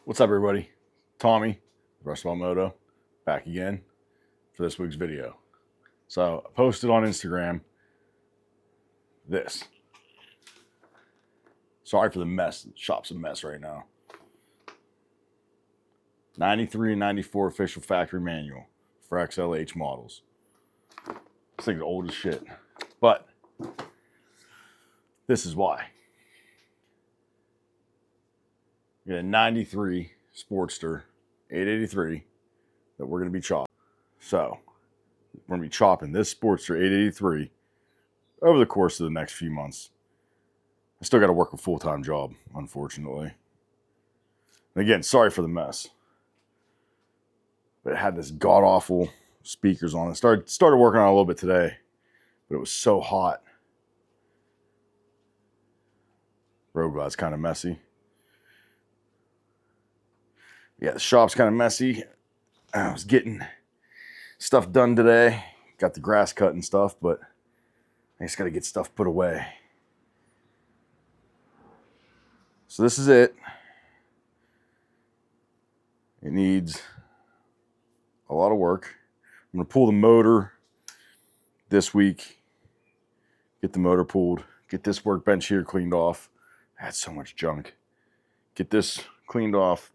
What's up, everybody? Tommy, Moto, back again for this week's video. So I posted on Instagram this. Sorry for the mess. The shop's a mess right now. 93 and 94 official factory manual for XLH models. This thing's old as shit. But this is why. We got a 93 Sportster 883 that we're going to be chopping. So we're going to be chopping this Sportster 883 over the course of the next few months. I still got to work a full-time job, unfortunately. And again, sorry for the mess. But it had this god-awful speakers on it. Started working on it a little bit today, but it was so hot. Road glad's kind of messy. Yeah, the shop's kind of messy. I was getting stuff done today. Got the grass cut and stuff, but I just got to get stuff put away. So this is it. It needs a lot of work. I'm going to pull the motor this week. Get the motor pulled. Get this workbench here cleaned off. I had so much junk. Get this cleaned off.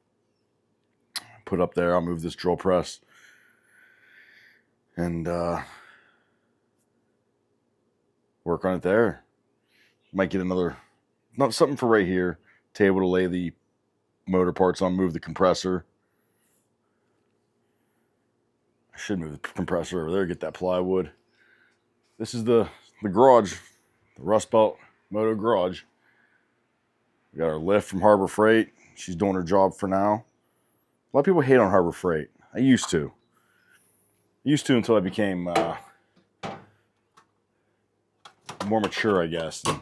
Put up there. I'll move this drill press. And work on it there. Might get another, not something for right here. Table to lay the motor parts on. Move the compressor. I should move the compressor over there. Get that plywood. This is the garage. The Rust Belt Moto garage. We got our lift from Harbor Freight. She's doing her job for now. A lot of people hate on Harbor Freight. I used to. Until I became more mature, I guess, and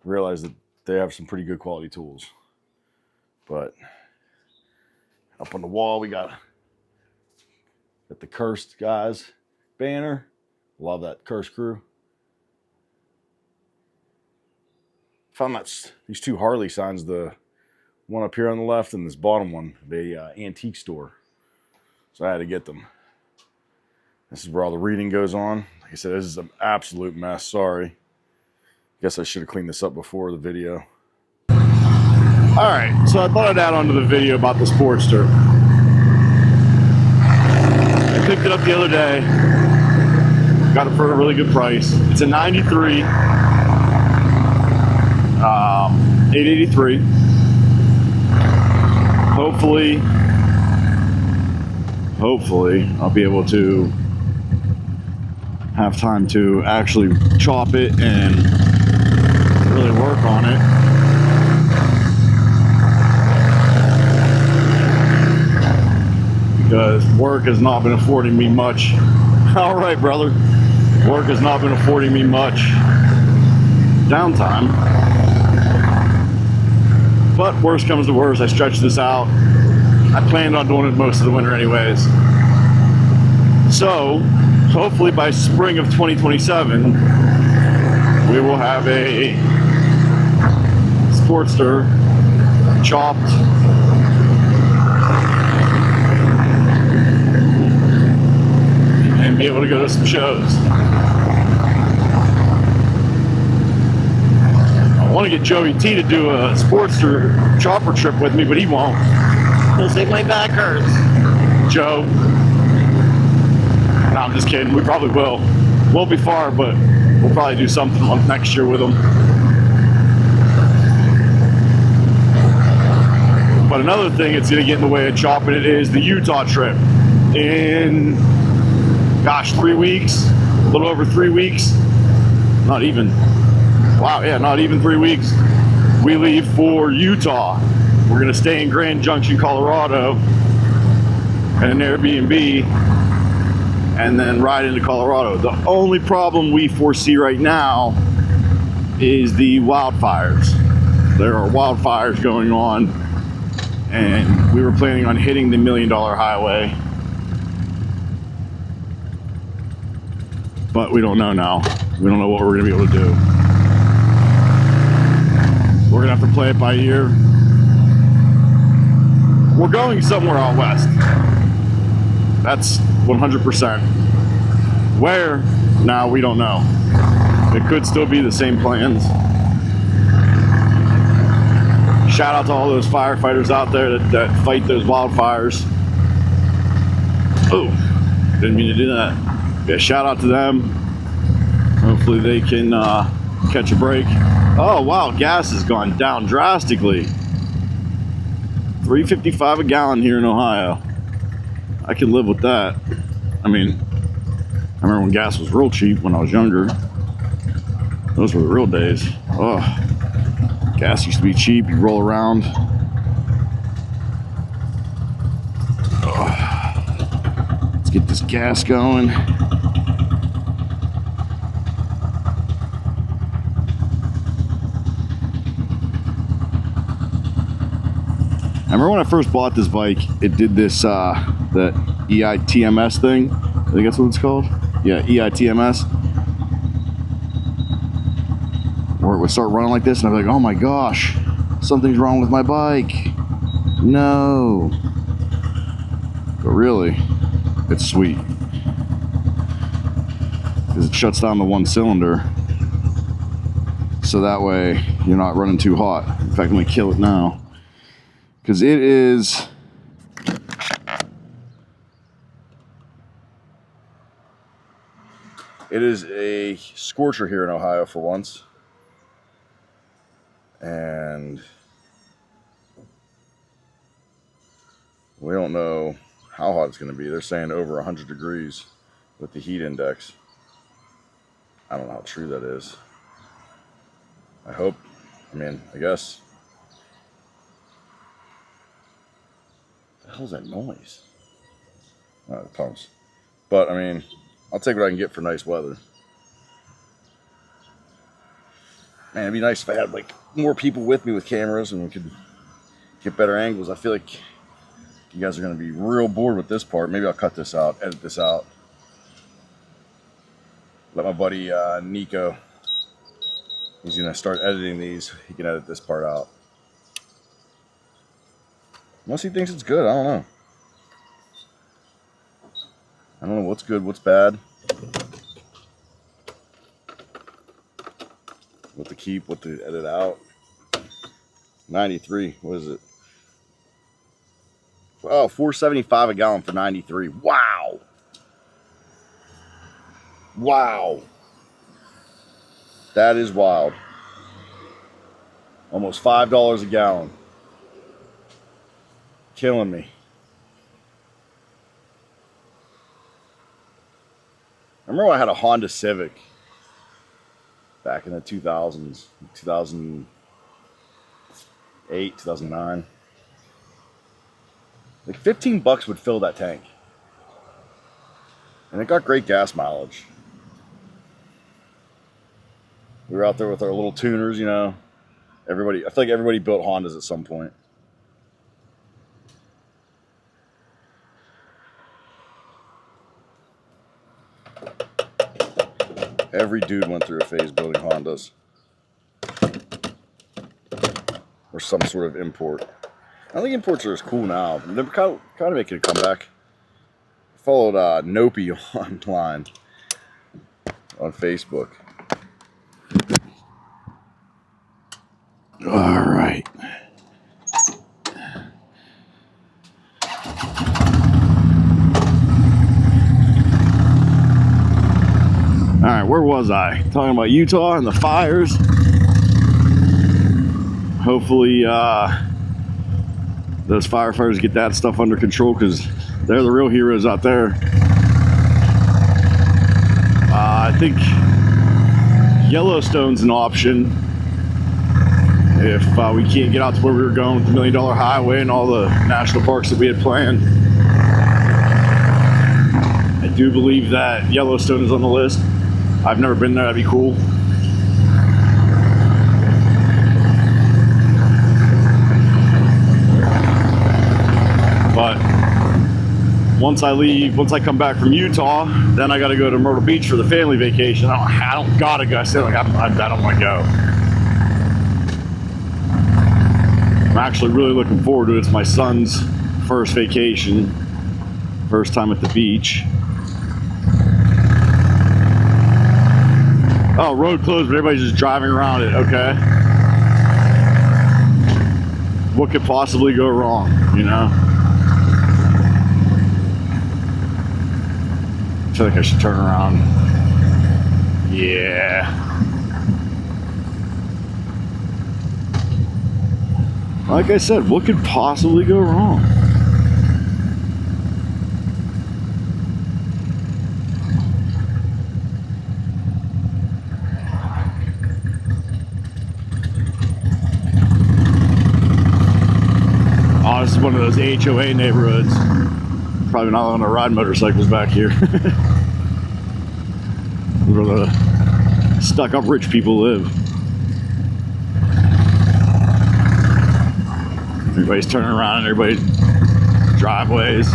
realized that they have some pretty good quality tools. But up on the wall, we got the Cursed guys banner. Love that Cursed crew. Found that these two Harley signs, the one up here on the left and this bottom one, the antique store. So I had to get them. This is where all the reading goes on. Like I said, this is an absolute mess. Sorry. Guess I should have cleaned this up before the video. All right, so I thought I'd add on to the video about the Sportster. I picked it up the other day. Got it for a really good price. It's a 93 883. Hopefully I'll be able to have time to actually chop it and really work on it. Because work has not been affording me much. All right, brother. Work has not been affording me much downtime. But worst comes to worst, I stretched this out. I planned on doing it most of the winter anyways. So, hopefully by spring of 2027, we will have a Sportster chopped and be able to go to some shows. I want to get Joey T to do a Sportster chopper trip with me, but he won't. He'll say my back hurts. Joe. No, I'm just kidding. We probably will. Won't be far, but we'll probably do something next year with him. But another thing that's going to get in the way of chopping it is the Utah trip. In, gosh, 3 weeks. A little over 3 weeks. Not even. Wow, yeah, not even 3 weeks. We leave for Utah. We're going to stay in Grand Junction, Colorado, at an Airbnb, and then ride into Colorado. The only problem we foresee right now is the wildfires. There are wildfires going on, and we were planning on hitting the $1 Million Highway. But we don't know now. We don't know what we're going to be able to do. We're going to have to play it by ear. we're going somewhere out west. That's 100%. Where? Now we don't know. It could still be the same plans. Shout out to all those firefighters out there that fight those wildfires. Oh, didn't mean to do that. Yeah, shout out to them. Hopefully they can catch a break. Oh wow, gas has gone down drastically. $3.55 a gallon here in Ohio. I can live with that. I mean, I remember when gas was real cheap when I was younger. Those were the real days. Oh, gas used to be cheap. You roll around. Oh, let's get this gas going. I remember when I first bought this bike, it did this, the EITMS thing. I think that's what it's called. Yeah, EITMS. Where it would start running like this, and I'd be like, oh my gosh, something's wrong with my bike. No. But really, it's sweet. Because it shuts down the one cylinder. So that way, you're not running too hot. In fact, let me kill it now. Because it is a scorcher here in Ohio for once. And we don't know how hot it's going to be. They're saying over 100 degrees with the heat index. I don't know how true that is. I hope, I guess. What the hell's that noise? Oh, the pumps. But, I'll take what I can get for nice weather. Man, it'd be nice if I had, more people with me with cameras and we could get better angles. I feel like you guys are going to be real bored with this part. Maybe I'll cut this out, edit this out. Let my buddy Nico, he's going to start editing these. He can edit this part out. Unless he thinks it's good, I don't know. I don't know what's good, what's bad. What to keep, what to edit out. 93, what is it? Oh, $4.75 a gallon for 93. Wow. Wow. That is wild. Almost $5 a gallon. Killing me. I remember I had a Honda Civic back in the 2000s, 2008, 2009. Like $15 would fill that tank. And it got great gas mileage. We were out there with our little tuners, I feel like everybody built Hondas at some point. Every dude went through a phase building Hondas. Or some sort of import. I don't think imports are as cool now. They're kind of making a comeback. I followed Nopi online on Facebook. All right. All right, where was I? Talking about Utah and the fires. Hopefully, those firefighters get that stuff under control because they're the real heroes out there. I think Yellowstone's an option if we can't get out to where we were going with the $1 Million Highway and all the national parks that we had planned. I do believe that Yellowstone is on the list. I've never been there, that'd be cool. But once I come back from Utah, then I gotta go to Myrtle Beach for the family vacation. I don't gotta go. I said, I don't wanna go. I'm actually really looking forward to it. It's my son's first vacation, first time at the beach. Oh, road closed, but everybody's just driving around it. Okay. What could possibly go wrong, you know? I feel like I should turn around. Yeah. Like I said, what could possibly go wrong? Oh, this is one of those HOA neighborhoods. Probably not allowed to ride motorcycles back here. Where the stuck-up rich people live. Everybody's turning around in everybody's driveways.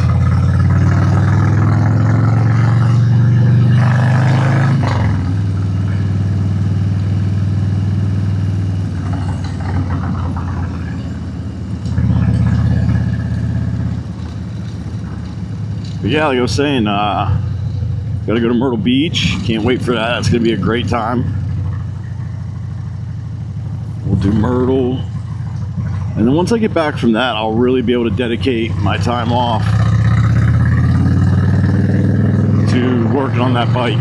But yeah, like I was saying, gotta go to Myrtle Beach. Can't wait for that. It's gonna be a great time. We'll do Myrtle. And then once I get back from that, I'll really be able to dedicate my time off to working on that bike.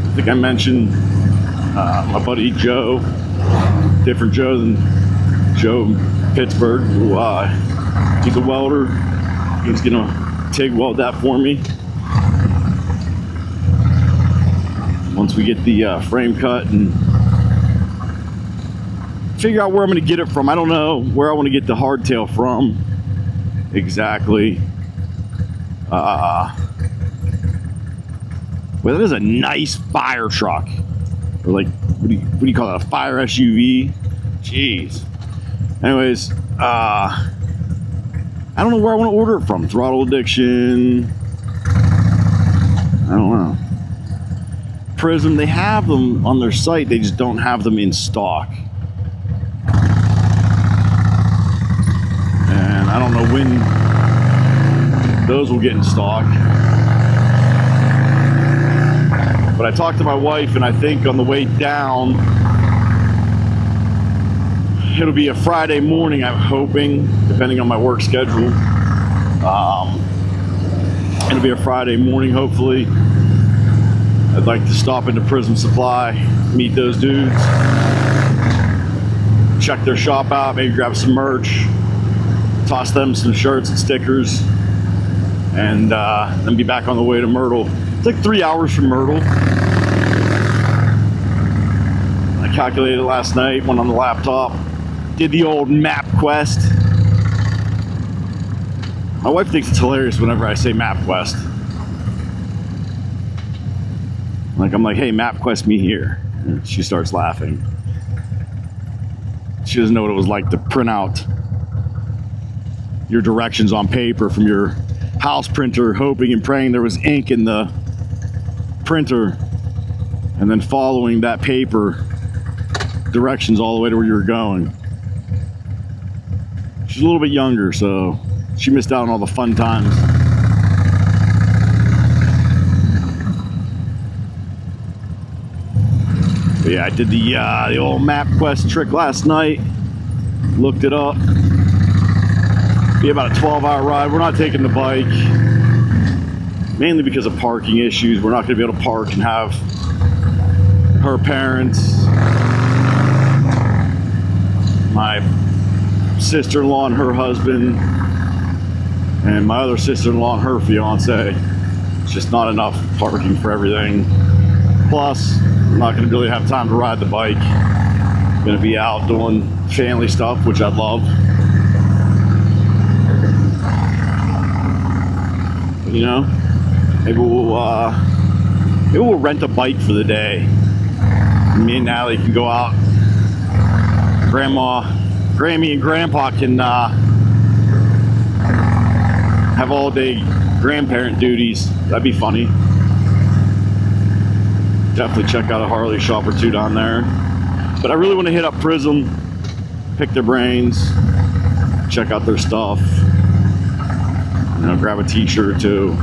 I think I mentioned my buddy Joe, different Joe than Joe in Pittsburgh, who he's a welder. He's gonna TIG weld that for me. Once we get the frame cut and figure out where I'm going to get it from. I don't know where I want to get the hardtail from exactly. Well, that is a nice fire truck, or like what do you call it? A fire SUV? Jeez. Anyways, I don't know where I want to order it from. Throttle Addiction. I don't know. Prism. They have them on their site. They just don't have them in stock. I don't know when those will get in stock. But I talked to my wife, and I think on the way down, it'll be a Friday morning, I'm hoping, depending on my work schedule. It'll be a Friday morning, hopefully. I'd like to stop into Prism Supply, meet those dudes, check their shop out, maybe grab some merch, toss them some shirts and stickers, and then be back on the way to Myrtle. It's like 3 hours from Myrtle. I calculated last night, went on the laptop, did the old map quest. My wife thinks it's hilarious whenever I say map quest. I'm like, hey, map quest me here. And she starts laughing. She doesn't know what it was like to print out your directions on paper from your house printer, hoping and praying there was ink in the printer, and then following that paper directions all the way to where you were going. She's a little bit younger, so she missed out on all the fun times. But yeah, I did the old map quest trick last night, looked it up. Be about a 12-hour ride. We're not taking the bike, mainly because of parking issues. We're not going to be able to park and have her parents, my sister-in-law and her husband, and my other sister-in-law and her fiance. It's just not enough parking for everything. Plus, I'm not going to really have time to ride the bike. I'm going to be out doing family stuff, which I love. You know, maybe we'll rent a bike for the day. Me and Natalie can go out. Grammy and Grandpa can have all day grandparent duties. That'd be funny. Definitely check out a Harley shop or two down there. But I really want to hit up Prism, pick their brains, check out their stuff. You know, grab a t-shirt or two.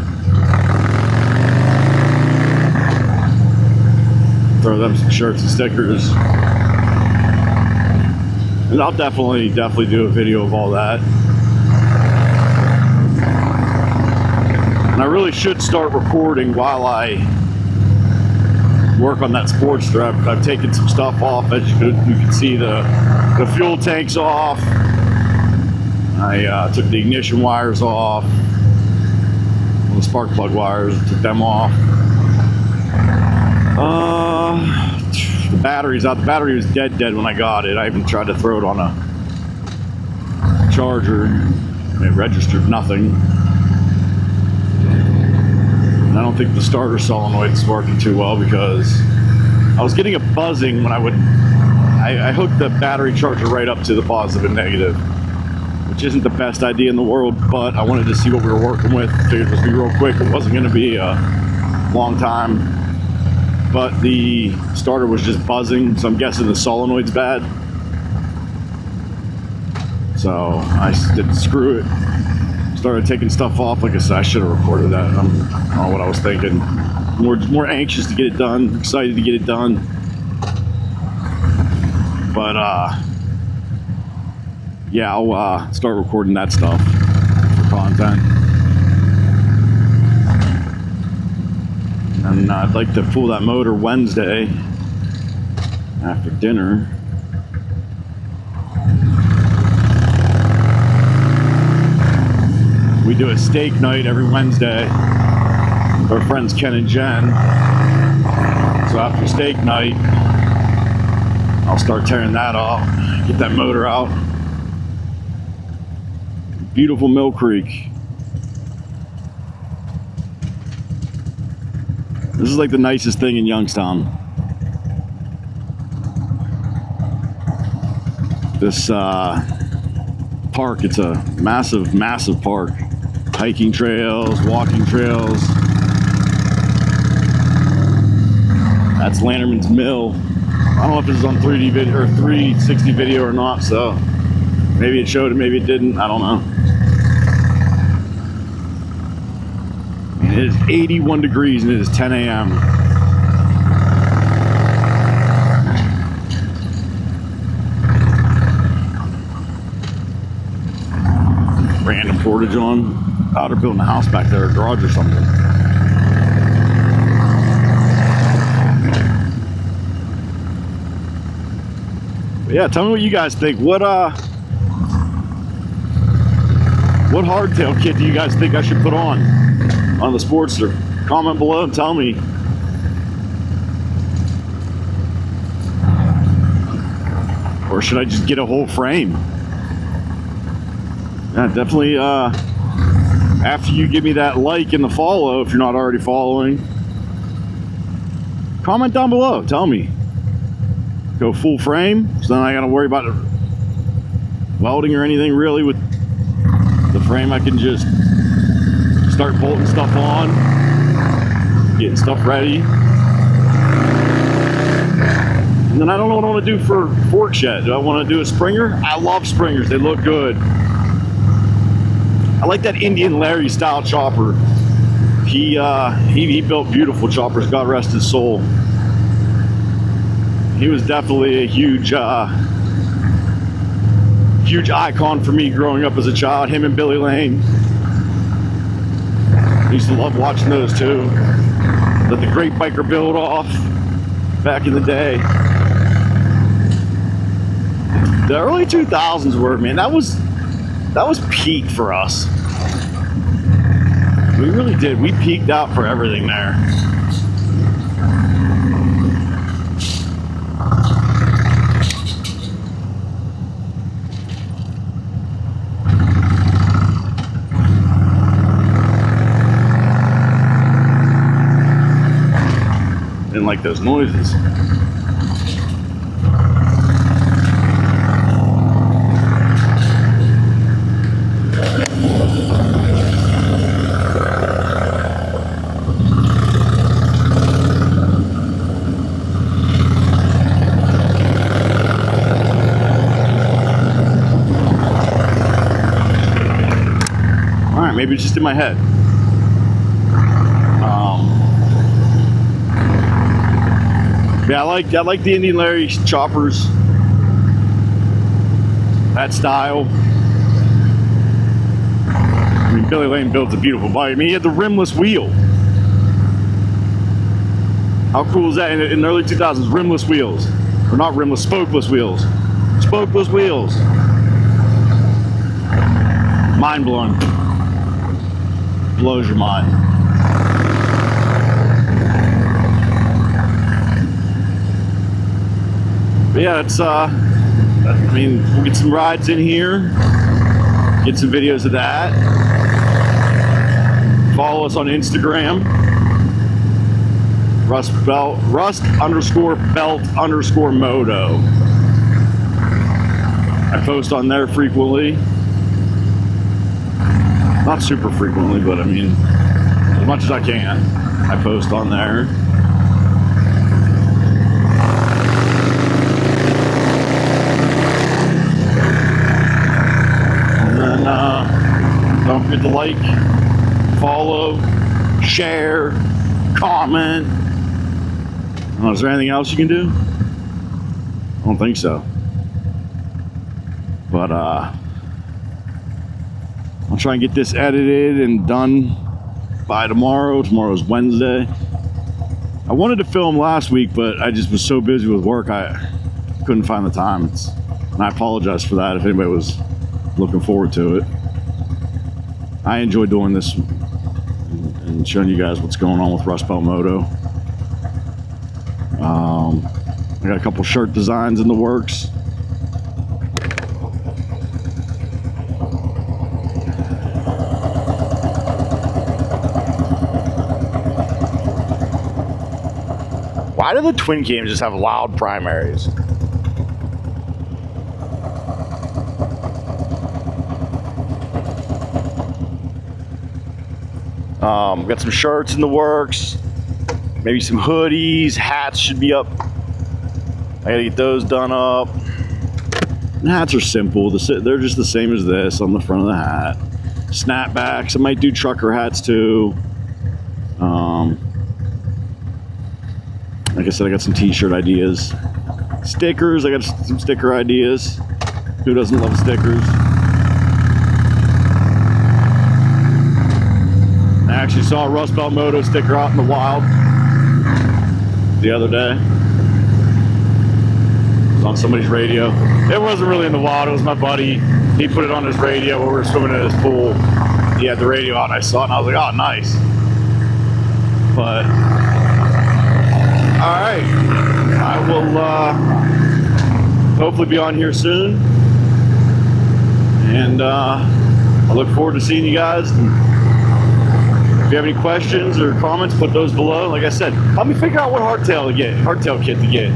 Throw them some shirts and stickers. And I'll definitely do a video of all that. And I really should start recording while I work on that Sportster. I've taken some stuff off. As you can see, the fuel tank's off. I took the ignition wires off. The spark plug wires, took them off. The battery's out. The battery was dead when I got it. I even tried to throw it on a charger. It registered nothing. And I don't think the starter solenoid is working too well because I was getting a buzzing when I hooked the battery charger right up to the positive and negative, which isn't the best idea in the world, but I wanted to see what we were working with. Figured it was going to be real quick. It wasn't going to be a long time. But the starter was just buzzing, so I'm guessing the solenoid's bad. So I did screw it. Started taking stuff off. Like I said, I should have recorded that. I don't know what I was thinking. More anxious to get it done, excited to get it done. But yeah, I'll start recording that stuff for content. And I'd like to pull that motor Wednesday after dinner. We do a steak night every Wednesday with our friends Ken and Jen. So after steak night, I'll start tearing that off, get that motor out. Beautiful Mill Creek. This is like the nicest thing in Youngstown. This park, it's a massive, massive park. Hiking trails, walking trails. That's Lanterman's Mill. I don't know if this is on 3D video or 360 video or not, so maybe it showed it, maybe it didn't. I don't know. It is 81 degrees and it is 10 a.m. Random portage on. Oh, they're building a house back there, a garage or something. But yeah, tell me what you guys think. What hardtail kit do you guys think I should put on the Sportster? Comment below and tell me. Or should I just get a whole frame? Yeah, definitely, after you give me that like and the follow, if you're not already following, comment down below, tell me. Go full frame, so then I gotta worry about welding or anything really with the frame. I can just start bolting stuff on, getting stuff ready. And then I don't know what I want to do for forks yet. Do I want to do a Springer? I love Springers, they look good. I like that Indian Larry style chopper. He built beautiful choppers, God rest his soul. He was definitely a huge icon for me growing up as a child, him and Billy Lane. I used to love watching those too. Let the Great Biker build off back in the day. The early 2000s were, man, that was peak for us. We really did. We peaked out for everything there. Didn't like those noises. Alright, maybe it's just in my head. Yeah, I like the Indian Larry choppers. That style. I mean, Billy Lane builds a beautiful bike. I mean, he had the rimless wheel. How cool is that in the early 2000s? Rimless wheels. Or not rimless, spokeless wheels. Spokeless wheels. Mind blowing. Blows your mind. But yeah, it's I mean, we'll get some rides in here, get some videos of that. Follow us on Instagram, Rust_Belt_Moto. I post on there frequently. Not super frequently, but I mean, as much as I can, I post on there. Don't forget to like, follow, share, comment. Is there anything else you can do? I don't think so. But I'll try and get this edited and done by tomorrow. Tomorrow's Wednesday. I wanted to film last week, but I just was so busy with work I couldn't find the time. And I apologize for that if anybody was looking forward to it. I enjoy doing this and showing you guys what's going on with Rust Belt Moto. I got a couple shirt designs in the works. Why do the twin cams just have loud primaries? Got some shirts in the works, maybe some hoodies, hats should be up. I gotta get those done up. And hats are simple, they're just the same as this on the front of the hat. Snapbacks, I might do trucker hats too. Like I said, I got some t-shirt ideas. Stickers, I got some sticker ideas. Who doesn't love stickers? I actually saw a Rust Belt Moto sticker out in the wild the other day. It was on somebody's radio. It wasn't really in the wild, it was my buddy. He put it on his radio when we were swimming in his pool. He had the radio on, I saw it and I was like, oh, nice. But, alright. I will hopefully be on here soon. And I look forward to seeing you guys. If you have any questions or comments, put those below. Like I said, help me figure out what hardtail kit to get.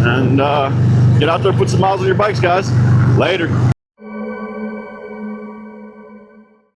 And get out there, put some miles on your bikes, guys. Later.